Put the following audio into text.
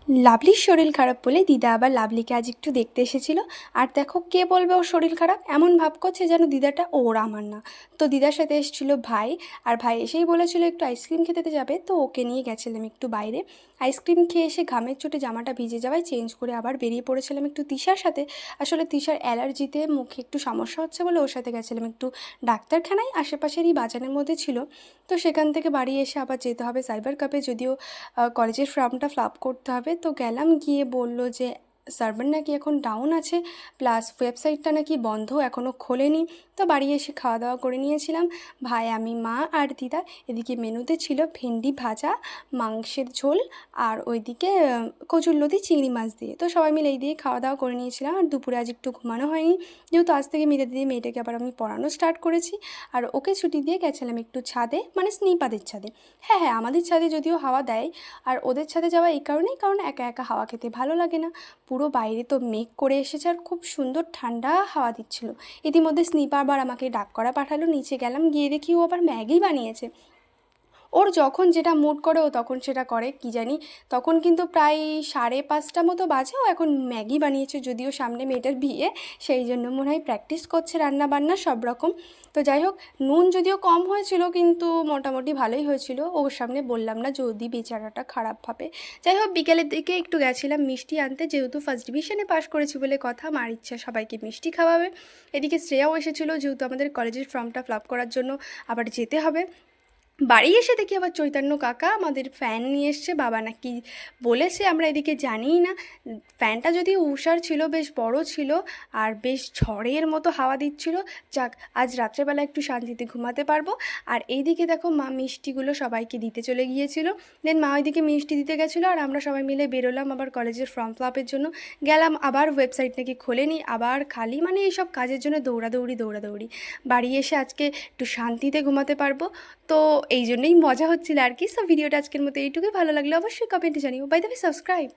লাভলির শরীর খারাপ বলে দিদা আবার লাভলিকে আজ একটু দেখতে এসেছিল। আর দেখো কে বলবে ওর শরীর খারাপ, এমন ভাব করছে যেন দিদাটা ওর আমার না। তো দিদার সাথে এসেছিল ভাই, আর ভাই এসেই বলেছিল একটু আইসক্রিম খেতে যাবে, তো ওকে নিয়ে গেছিলাম একটু বাইরে। আইসক্রিম খেয়ে এসে ঘামের চোটে জামাটা ভিজে যাওয়ায় চেঞ্জ করে আবার বেরিয়ে পড়েছিলাম একটু তিশার সাথে। আসলে তিশার অ্যালার্জিতে মুখে একটু সমস্যা হচ্ছে বলে ওর সাথে গেছিলাম একটু ডাক্তারখানায়, আশেপাশেরই বাজারের মধ্যে ছিল। তো সেখান থেকে বাড়ি এসে আবার যেতে হবে সাইবার ক্যাফে, যদিও কলেজের ফর্মটা ফিল আপ করতে হবে। তো গেলাম, গিয়ে বলল যে সার্ভার নাকি এখন ডাউন আছে, প্লাস ওয়েবসাইটটা নাকি বন্ধ, এখনও খোলেনি। তো বাড়ি এসে খাওয়া দাওয়া করে নিয়েছিলাম ভাই, আমি, মা আর দিদা। এদিকে মেনুতে ছিল ভেন্ডি ভাজা, মাংসের ঝোল, আর ওইদিকে কচুরলতি চিংড়ি মাছ দিয়ে। তো সবাই মিলে এই দিয়ে খাওয়া দাওয়া করে নিয়েছিলাম। আর দুপুরে আজ একটু ঘুমানো হয়নি, যেহেতু আজ থেকে মিতা দিদি মেয়েটাকে আবার আমি পড়ানো স্টার্ট করেছি। আর ওকে ছুটি দিয়ে গেছিলাম একটু ছাদে, মানে স্নিপাদের ছাদে। হ্যাঁ হ্যাঁ, আমাদের ছাদে যদিও হাওয়া দেয়, আর ওদের ছাদে যাওয়া এই কারণেই, কারণ একা একা হাওয়া খেতে ভালো লাগে না। পুরো বাইরে তো মেঘ করে এসেছে আর খুব সুন্দর ঠান্ডা হাওয়া দিচ্ছিল। ইতিমধ্যে স্নিপা আবার আমাকে ডাক করা পাঠালো, নিচে গেলাম, গিয়ে দেখি ও আবার ম্যাগি বানিয়েছে। ওর যখন যেটা মুড করে ও তখন সেটা করে, কি জানি। তখন কিন্তু প্রায় 5:30 মতো বাজে, ও এখন ম্যাগি বানিয়েছে, যদিও সামনে মেয়েটার বিয়ে, সেই জন্য মনে হয় প্র্যাকটিস করছে রান্না বান্না সব রকম। তো যাই হোক, নুন যদিও কম হয়েছিল কিন্তু মোটামুটি ভালোই হয়েছিল। ওর সামনে বললাম না যদি বেচারাটা খারাপ ভাবে। যাই হোক, বিকেলের দিকে একটু গেছিলাম মিষ্টি আনতে, যেহেতু ফার্স্ট ডিভিশনে পাশ করেছি বলে কথা, মার ইচ্ছা সবাইকে মিষ্টি খাওয়াবে। এদিকে শ্রেয়াও এসেছিলো, যেহেতু আমাদের কলেজের ফর্মটা ফিল আপ করার জন্য আবার যেতে হবে। বাড়ি এসে দেখি আবার চৈতন্য কাকা আমাদের ফ্যান নিয়ে এসছে, বাবা নাকি বলেছে, আমরা এদিকে জানিই না। ফ্যানটা যদি উষার ছিল, বেশ বড় ছিল, আর বেশ ঝড়ের মতো হাওয়া দিচ্ছিল। যাক, আজ রাত্রেবেলা একটু শান্তিতে ঘুমাতে পারবো। আর এইদিকে দেখো মা মিষ্টিগুলো সবাইকে দিতে চলে গিয়েছিল। দেন মা ওইদিকে মিষ্টি দিতে গেছিলো, আর আমরা সবাই মিলে বেরোলাম আবার কলেজের ফর্ম ফিল আপের জন্য। গেলাম, আবার ওয়েবসাইট নাকি খোলেনি, আবার খালি, মানে এইসব কাজের জন্য দৌড়াদৌড়ি। বাড়ি এসে আজকে একটু শান্তিতে ঘুমাতে পারবো। তো এই জন্যই মজা হচ্ছিল আর কি। সো ভিডিওটা আজকের মতো এইটুকুই, ভালো লাগলে অবশ্যই কমেন্টে জানিও। By the way, subscribe.